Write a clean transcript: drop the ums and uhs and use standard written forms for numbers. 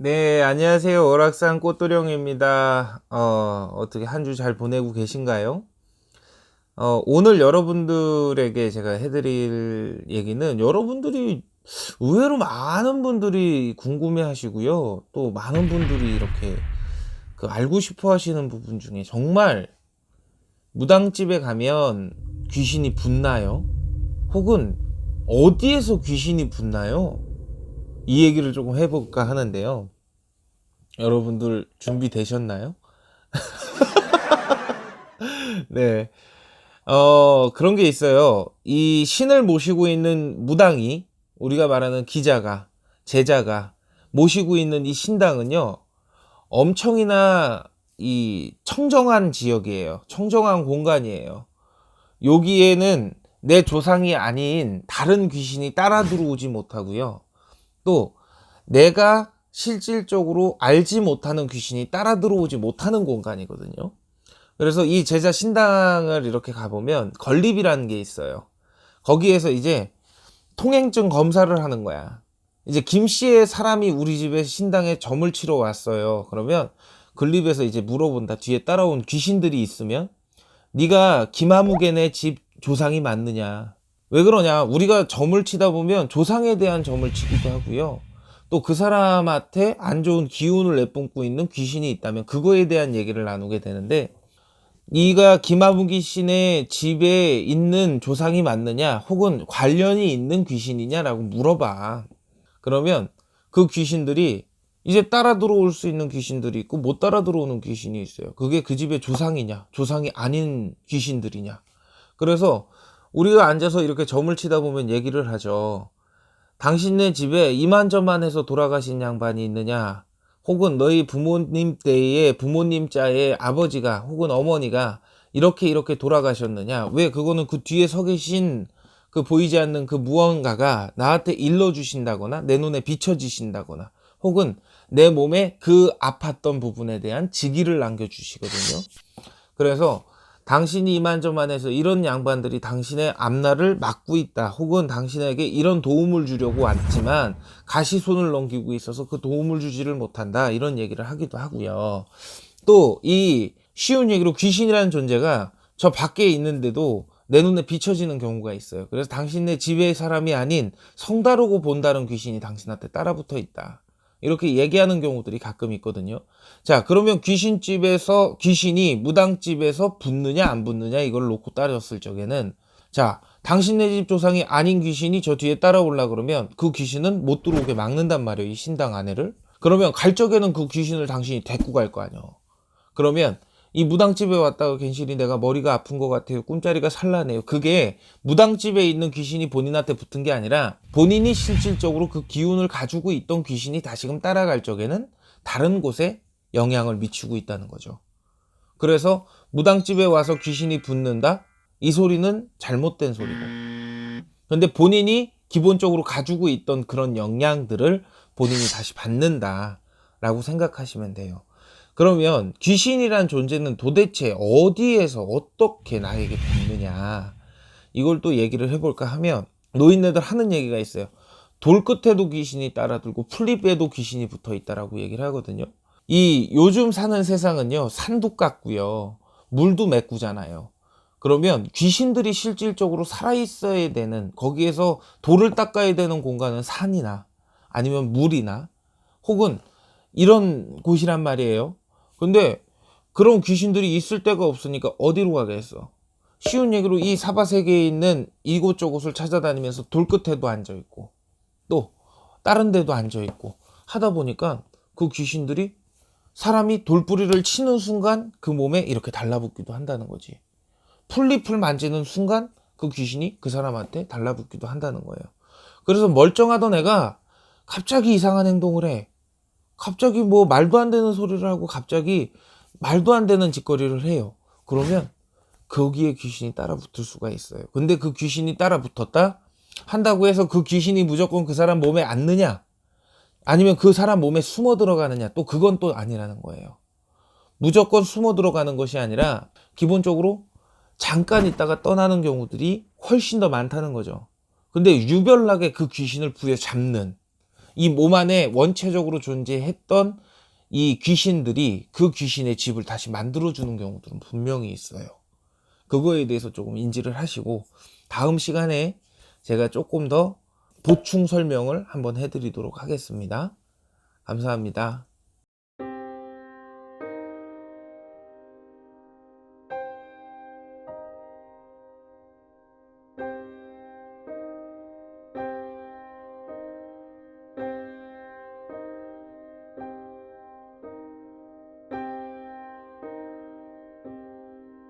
네, 안녕하세요. 오락산 꽃도령입니다. 어떻게 한 주 잘 보내고 계신가요? 오늘 여러분들에게 제가 해드릴 얘기는 여러분들이 의외로 많은 분들이 궁금해 하시고요. 또 많은 분들이 이렇게 알고 싶어 하시는 부분 중에 정말 무당집에 가면 귀신이 붙나요? 혹은 어디에서 귀신이 붙나요? 이 얘기를 조금 해볼까 하는데요. 여러분들 준비되셨나요? 네. 그런 게 있어요. 이 신을 모시고 있는 무당이, 우리가 말하는 기자가, 제자가 모시고 있는 이 신당은요, 엄청이나 이 청정한 지역이에요. 청정한 공간이에요. 여기에는 내 조상이 아닌 다른 귀신이 따라 들어오지 못하고요. 또 내가 실질적으로 알지 못하는 귀신이 따라 들어오지 못하는 공간이거든요. 그래서 이 제자 신당을 이렇게 가보면 건립이라는 게 있어요. 거기에서 이제 통행증 검사를 하는 거야. 이제 김 씨의 사람이 우리 집에 신당에 점을 치러 왔어요. 그러면 건립에서 이제 물어본다. 뒤에 따라온 귀신들이 있으면 네가 김아무개네 집 조상이 맞느냐. 왜 그러냐? 우리가 점을 치다 보면 조상에 대한 점을 치기도 하고요. 또 그 사람한테 안 좋은 기운을 내뿜고 있는 귀신이 있다면 그거에 대한 얘기를 나누게 되는데, 네가 김아무개 씨네 집에 있는 조상이 맞느냐 혹은 관련이 있는 귀신이냐라고 물어봐. 그러면 그 귀신들이 이제 따라 들어올 수 있는 귀신들이 있고 못 따라 들어오는 귀신이 있어요. 그게 그 집의 조상이냐 조상이 아닌 귀신들이냐. 그래서 우리가 앉아서 이렇게 점을 치다 보면 얘기를 하죠. 당신네 집에 이만저만해서 돌아가신 양반이 있느냐, 혹은 너희 부모님 때에 부모님 자의 아버지가 혹은 어머니가 이렇게 돌아가셨느냐. 왜? 그거는 그 뒤에 서 계신 그 보이지 않는 그 무언가가 나한테 일러주신다거나 내 눈에 비춰지신다거나 혹은 내 몸에 그 아팠던 부분에 대한 직의를 남겨주시거든요. 그래서 당신이 이만저만해서 이런 양반들이 당신의 앞날을 막고 있다, 혹은 당신에게 이런 도움을 주려고 왔지만 가시손을 넘기고 있어서 그 도움을 주지를 못한다, 이런 얘기를 하기도 하고요. 또 이 쉬운 얘기로 귀신이라는 존재가 저 밖에 있는데도 내 눈에 비춰지는 경우가 있어요. 그래서 당신네 집의 사람이 아닌 성다르고 본다는 귀신이 당신한테 따라붙어 있다, 이렇게 얘기하는 경우들이 가끔 있거든요. 자, 그러면 귀신집에서, 귀신이 무당집에서 붙느냐 안 붙느냐 이걸 놓고 따졌을 적에는, 자, 당신네 집 조상이 아닌 귀신이 저 뒤에 따라올라 그러면 그 귀신은 못 들어오게 막는단 말이에요, 이 신당 안에를. 그러면 갈 적에는 그 귀신을 당신이 데리고 갈 거 아니에요. 그러면 이 무당집에 왔다가 괜시리 내가 머리가 아픈 것 같아요, 꿈자리가 살라네요, 그게 무당집에 있는 귀신이 본인한테 붙은 게 아니라 본인이 실질적으로 그 기운을 가지고 있던 귀신이 다시금 따라갈 적에는 다른 곳에 영향을 미치고 있다는 거죠. 그래서 무당집에 와서 귀신이 붙는다? 이 소리는 잘못된 소리고, 근데 본인이 기본적으로 가지고 있던 그런 영향들을 본인이 다시 받는다 라고 생각하시면 돼요. 그러면 귀신이란 존재는 도대체 어디에서 어떻게 나에게 붙느냐, 이걸 또 얘기를 해볼까 하면, 노인네들 하는 얘기가 있어요. 돌 끝에도 귀신이 따라들고 풀잎에도 귀신이 붙어 있다라고 얘기를 하거든요. 이 요즘 사는 세상은요, 산도 깎고요, 물도 메꾸잖아요. 그러면 귀신들이 실질적으로 살아있어야 되는, 거기에서 돌을 닦아야 되는 공간은 산이나 아니면 물이나 혹은 이런 곳이란 말이에요. 근데 그런 귀신들이 있을 데가 없으니까 어디로 가겠어? 쉬운 얘기로 이 사바세계에 있는 이곳저곳을 찾아다니면서 돌 끝에도 앉아있고 또 다른 데도 앉아있고 하다 보니까 그 귀신들이 사람이 돌뿌리를 치는 순간 그 몸에 이렇게 달라붙기도 한다는 거지. 풀잎을 만지는 순간 그 귀신이 그 사람한테 달라붙기도 한다는 거예요. 그래서 멀쩡하던 애가 갑자기 이상한 행동을 해. 갑자기 뭐 말도 안 되는 소리를 하고 갑자기 말도 안 되는 짓거리를 해요. 그러면 거기에 귀신이 따라 붙을 수가 있어요. 근데 그 귀신이 따라 붙었다 한다고 해서 그 귀신이 무조건 그 사람 몸에 앉느냐 아니면 그 사람 몸에 숨어 들어가느냐, 또 그건 또 아니라는 거예요. 무조건 숨어 들어가는 것이 아니라 기본적으로 잠깐 있다가 떠나는 경우들이 훨씬 더 많다는 거죠. 근데 유별나게 그 귀신을 부여잡는, 이 몸 안에 원체적으로 존재했던 이 귀신들이 그 귀신의 집을 다시 만들어주는 경우들은 분명히 있어요. 그거에 대해서 조금 인지를 하시고 다음 시간에 제가 조금 더 보충 설명을 한번 해드리도록 하겠습니다. 감사합니다.